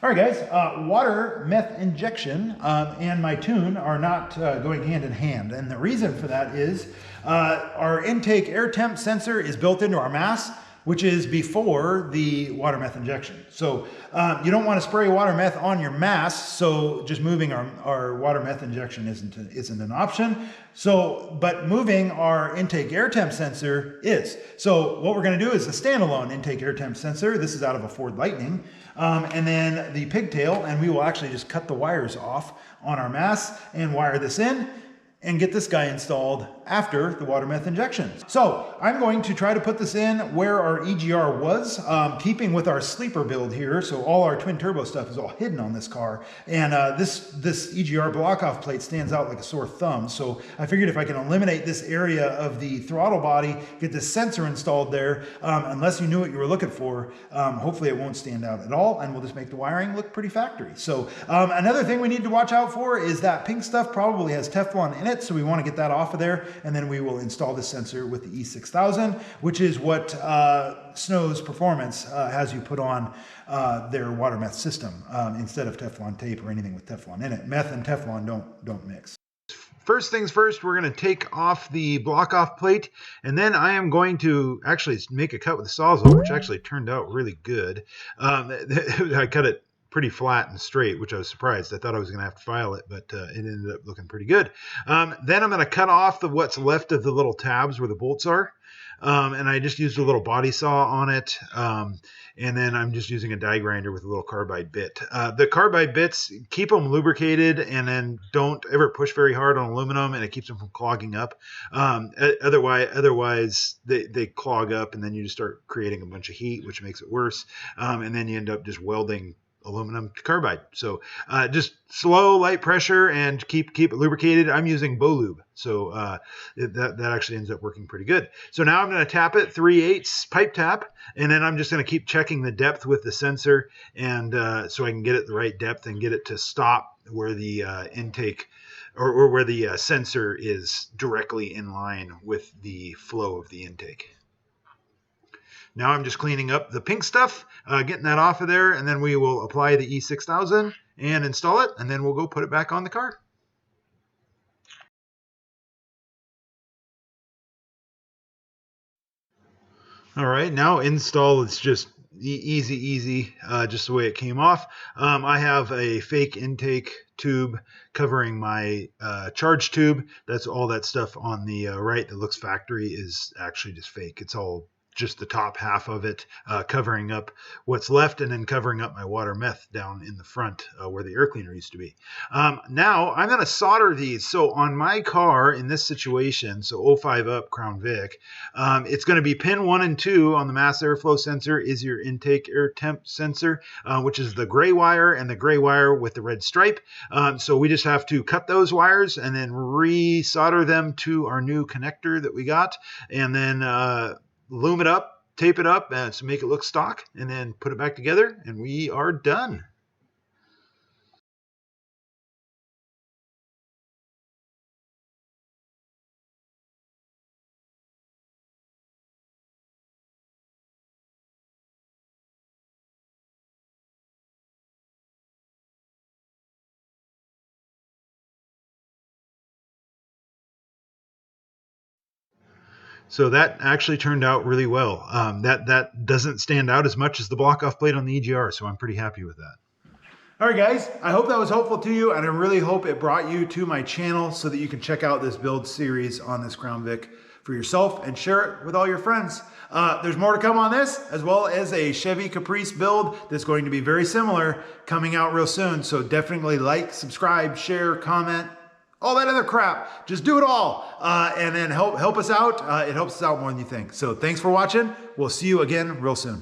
All right, guys, water meth injection and my tune are not going hand in hand. And the reason for that is our intake air temp sensor is built into our mass, which is before the water meth injection. So you don't want to spray water meth on your mass, so just moving our water meth injection isn't an option. So, but moving our intake air temp sensor is. So what we're going to do is a standalone intake air temp sensor. This is out of a Ford Lightning. And then the pigtail, and we will actually just cut the wires off on our mass and wire this in and get this guy installed after the water meth injection. So I'm going to try to put this in where our EGR was, keeping with our sleeper build here. So all our twin turbo stuff is all hidden on this car. And this EGR block off plate stands out like a sore thumb. So I figured if I can eliminate this area of the throttle body, get this sensor installed there, unless you knew what you were looking for, hopefully it won't stand out at all. And we'll just make the wiring look pretty factory. So another thing we need to watch out for is that pink stuff probably has Teflon in it. So we want to get that off of there. And then we will install this sensor with the E6000, which is what Snow's Performance has you put on their water meth system instead of Teflon tape or anything with Teflon in it. Meth and Teflon don't mix. First things first, we're going to take off the block off plate, and then I am going to actually make a cut with the Sawzall, which actually turned out really good. I cut it pretty flat and straight, which I was surprised. I thought I was going to have to file it, but it ended up looking pretty good. Then I'm going to cut off what's left of the little tabs where the bolts are. And I just used a little body saw on it. And then I'm just using a die grinder with a little carbide bit. The carbide bits, keep them lubricated, and then don't ever push very hard on aluminum, and it keeps them from clogging up. Otherwise they clog up, and then you just start creating a bunch of heat, which makes it worse. And then you end up just welding aluminum to carbide. So just slow, light pressure, and keep it lubricated. I'm using Bolube, so that actually ends up working pretty good. So now I'm going to tap it 3/8 pipe tap, and then I'm just going to keep checking the depth with the sensor, and so I can get it the right depth and get it to stop where the intake or where the sensor is directly in line with the flow of the intake. Now I'm just cleaning up the pink stuff, getting that off of there, and then we will apply the E6000 and install it, and then we'll go put it back on the car. All right, now install is just easy, just the way it came off. I have a fake intake tube covering my charge tube. That's all that stuff on the right that looks factory is actually just fake. It's all just the top half of it, covering up what's left, and then covering up my water meth down in the front where the air cleaner used to be. Now I'm going to solder these. So on my car in this situation, so 05 up Crown Vic, it's going to be pin 1 and 2 on the mass airflow sensor is your intake air temp sensor, which is the gray wire and the gray wire with the red stripe. So we just have to cut those wires and then re-solder them to our new connector that we got, and then loom it up, tape it up, and to make it look stock, and then put it back together, and we are done. So that actually turned out really well. That doesn't stand out as much as the block off plate on the EGR, so I'm pretty happy with that. All right, guys, I hope that was helpful to you, and I really hope it brought you to my channel so that you can check out this build series on this Crown Vic for yourself and share it with all your friends. There's more to come on this, as well as a Chevy Caprice build that's going to be very similar coming out real soon. So definitely like, subscribe, share, comment, all that other crap. Just do it all, and then help us out. It helps us out more than you think. So thanks for watching. We'll see you again real soon.